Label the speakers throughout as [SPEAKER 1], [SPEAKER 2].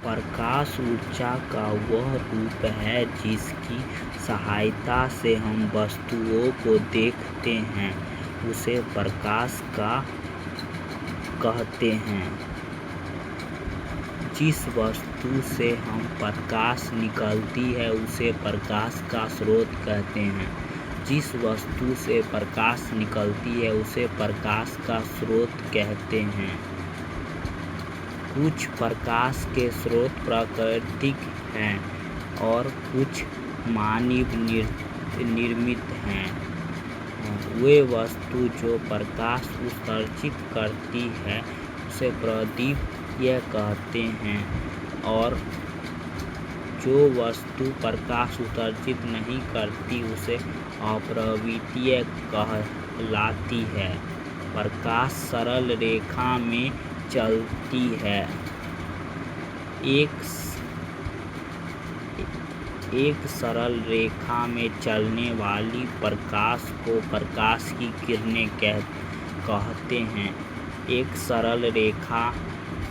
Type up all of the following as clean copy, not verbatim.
[SPEAKER 1] प्रकाश ऊर्जा का वह रूप है जिसकी सहायता से हम वस्तुओं को देखते हैं, उसे प्रकाश कहते हैं। जिस वस्तु से हम प्रकाश निकलती है उसे प्रकाश का स्रोत कहते हैं। जिस वस्तु से प्रकाश निकलती है उसे प्रकाश का स्रोत कहते हैं। कुछ प्रकाश के स्रोत प्राकृतिक हैं और कुछ मानव निर्मित हैं। वे वस्तु जो प्रकाश उत्सर्जित करती है उसे प्रदीप्तीय कहते हैं और जो वस्तु प्रकाश उत्सर्जित नहीं करती उसे अपरदीप्तीय कहलाती है। प्रकाश सरल रेखा में चलती है। एक सरल रेखा में चलने वाली प्रकाश को प्रकाश की किरणें कहते हैं। एक सरल रेखा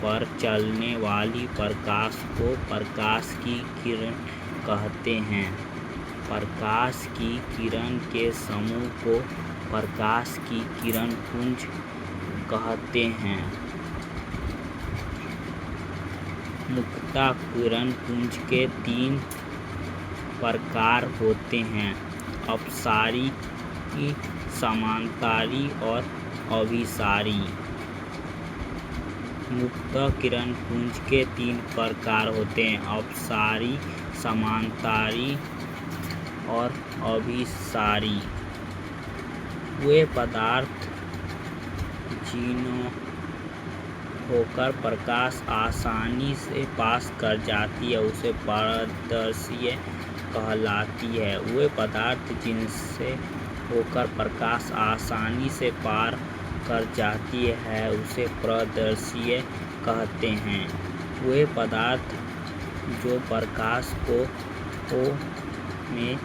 [SPEAKER 1] पर चलने वाली प्रकाश को प्रकाश की किरण कहते हैं। प्रकाश की किरण के समूह को प्रकाश की किरण पुंज कहते हैं। मुख्यतः किरण पुंज के 3 प्रकार होते हैं: अपसारी, समांतरी और अभिसारी। मुख्यतः किरण पुंज के 3 प्रकार होते हैं: अपसारी, समांतरी और अभिसारी। वे पदार्थ जिन्हें होकर प्रकाश आसानी से पास कर जाती है उसे पारदर्शी कहलाती है। वे पदार्थ जिनसे होकर प्रकाश आसानी से पार कर जाती है उसे पारदर्शी कहते हैं। वे पदार्थ जो प्रकाश को में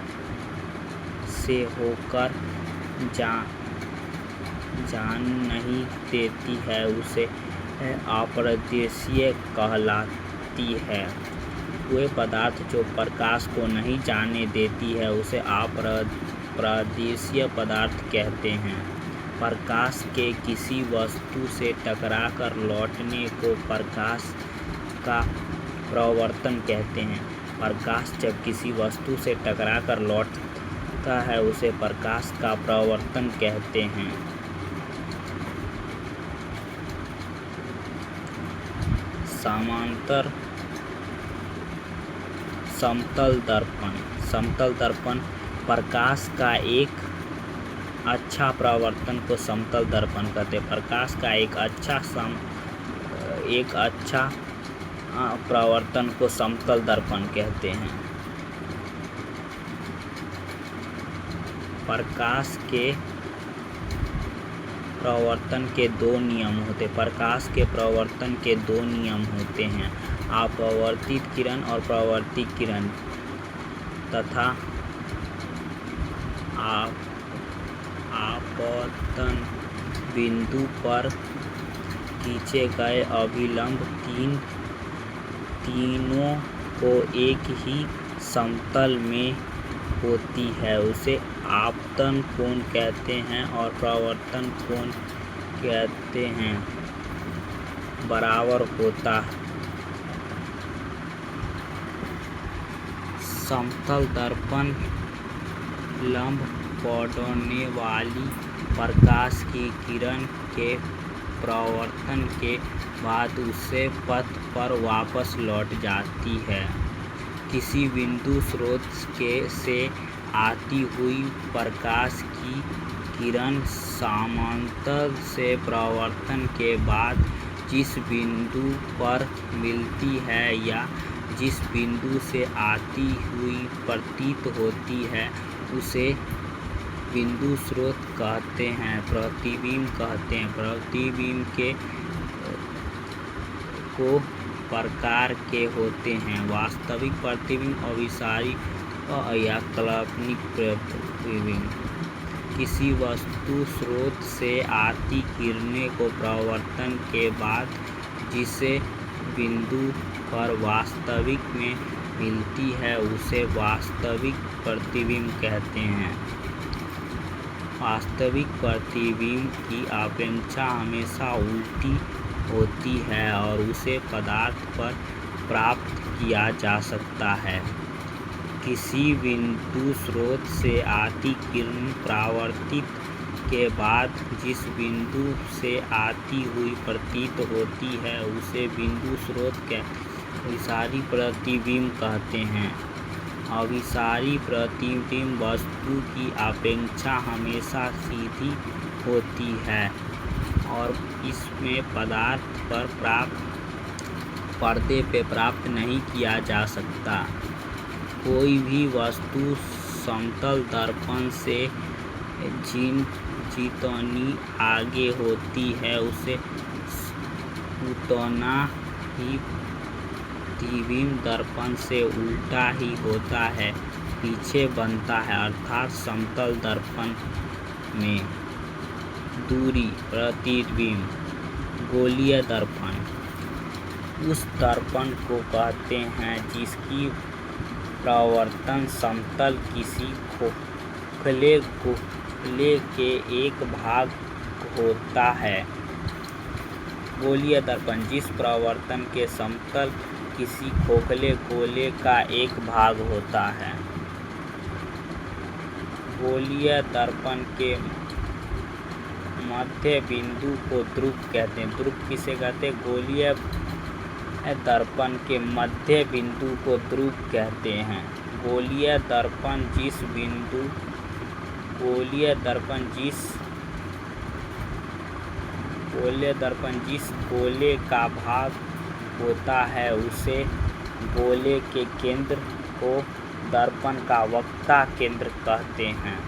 [SPEAKER 1] से होकर जान नहीं देती है उसे अपारदर्शी कहलाती है। वे पदार्थ जो प्रकाश को नहीं जाने देती है उसे अपारदर्शी पदार्थ कहते हैं। प्रकाश के किसी वस्तु से टकराकर लौटने को प्रकाश का परावर्तन कहते हैं। प्रकाश जब किसी वस्तु से टकराकर लौटता है उसे प्रकाश का परावर्तन कहते हैं। समांतर समतल दर्पण। समतल दर्पण प्रकाश का एक अच्छा परावर्तन को समतल दर्पण कहते हैं। प्रकाश का एक अच्छा परावर्तन को समतल दर्पण कहते हैं। प्रकाश के परावर्तन के 2 नियम होते हैं। प्रकाश के परावर्तन के 2 नियम होते हैं: अपवर्तित किरण और परावर्तित किरण तथा आपतन बिंदु पर खींचे गए अभिलंब तीनों को एक ही समतल में होती है उसे आपतन कोण कहते हैं और परावर्तन कोण कहते हैं। बराबर होता है। समतल दर्पण लंब पड़ने वाली प्रकाश की किरण के परावर्तन के बाद उसे पथ पर वापस लौट जाती है। किसी बिंदु स्रोत से आती हुई प्रकाश की किरण समांतर से परावर्तन के बाद जिस बिंदु पर मिलती है या जिस बिंदु से आती हुई प्रतीत होती है उसे बिंदु स्रोत कहते हैं, प्रतिबिंब कहते हैं। प्रतिबिंब को प्रकार के होते हैं: वास्तविक प्रतिबिंब, अभिसारी या काल्पनिक प्रतिबिंब। किसी वस्तु स्रोत से आती किरणें को परावर्तन के बाद जिस बिंदु पर वास्तविक में मिलती है उसे वास्तविक प्रतिबिंब कहते हैं। वास्तविक प्रतिबिंब की अपेक्षा हमेशा उल्टी होती है और उसे पदार्थ पर प्राप्त किया जा सकता है। किसी बिंदु स्रोत से आती किरण परावर्तित के बाद जिस बिंदु से आती हुई प्रतीत होती है उसे बिंदु स्रोत के अभिसारी प्रतिबिंब कहते हैं। अभिसारी प्रतिबिंब वस्तु की अपेक्षा हमेशा सीधी होती है और इसमें पदार्थ पर पर्दे पे प्राप्त नहीं किया जा सकता। कोई भी वस्तु समतल दर्पण से जितनी आगे होती है उसे उतना ही प्रतिबिंब दर्पण से उल्टा ही होता है पीछे बनता है, अर्थात समतल दर्पण में दूरी प्रतिबिंब। गोलीय दर्पण उस दर्पण को कहते हैं जिसकी परावर्तन समतल किसी खोखले गोले के एक भाग होता है। गोलीय दर्पण जिस परावर्तन के समतल किसी खोखले गोले का एक भाग होता है। गोलीय दर्पण के मध्य बिंदु को ध्रुव कहते हैं। ध्रुव किसे कहते हैं? गोलीय दर्पण के मध्य बिंदु को ध्रुव कहते हैं। गोलीय दर्पण जिस गोले का भाग होता है उसे गोले के केंद्र को दर्पण का वक्ता केंद्र कहते हैं।